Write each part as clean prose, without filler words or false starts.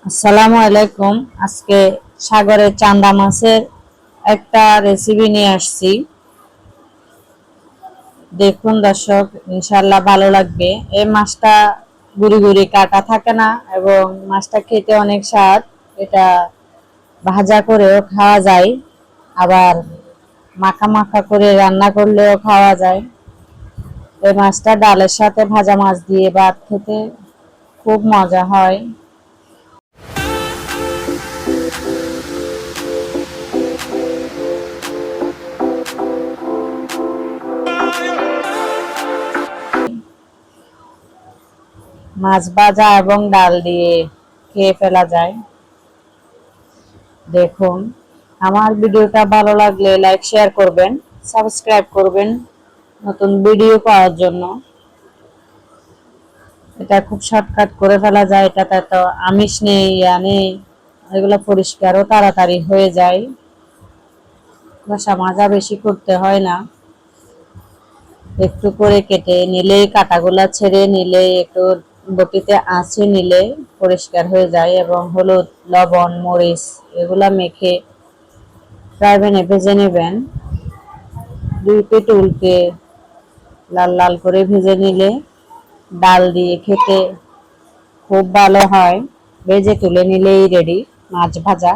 আসসালামু আলাইকুম। আজকে সাগরের চান্দা মাছের একটা রেসিপি নিয়ে আসছি। দেখুন দর্শক, ইনশাল্লাহ ভালো লাগবে। এই মাছটা গুড়ি গুড়ি কাটা থাকে না এবং মাছটা খেতে অনেক স্বাদ। এটা ভাজা করেও খাওয়া যায়, আবার মাখা মাখা করে রান্না করলেও খাওয়া যায়। এই মাছটা ডালের সাথে ভাজা মাছ দিয়ে ভাত খেতে খুব মজা হয়। মাছ ভাজা এবং ডাল দিয়ে খেয়ে ফেলা যায়। দেখুন, আমার ভিডিওটা ভালো লাগলে লাইক শেয়ার করবেন, সাবস্ক্রাইব করবেন নতুন ভিডিও পাওয়ার জন্য। এটা খুব শর্টকাট করে ফেলা যায়, এটাতে তো আমিষ নেই, নেই, এগুলো পরিষ্কারও তাড়াতাড়ি হয়ে যায়। কষা মাজা বেশি করতে হয় না, একটু করে কেটে নিলেই, কাটাগুলা ছেড়ে নিলে, একটু বটিতে আঁচে নিলে পরিষ্কার হয়ে যায়। এবং হলুদ, লবণ, মরিচ এগুলা মেখে ফ্রাই প্যানে ভেজে নেবেন। দুই পিঠ উল্টে লাল লাল করে ভেজে নিলে ডাল দিয়ে খেতে খুব ভালো হয়। ভেজে তুলে নিলেই রেডি মাছ ভাজা।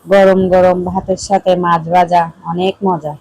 গরম গরম ভাতের সাথে মাছ ভাজা অনেক মজা।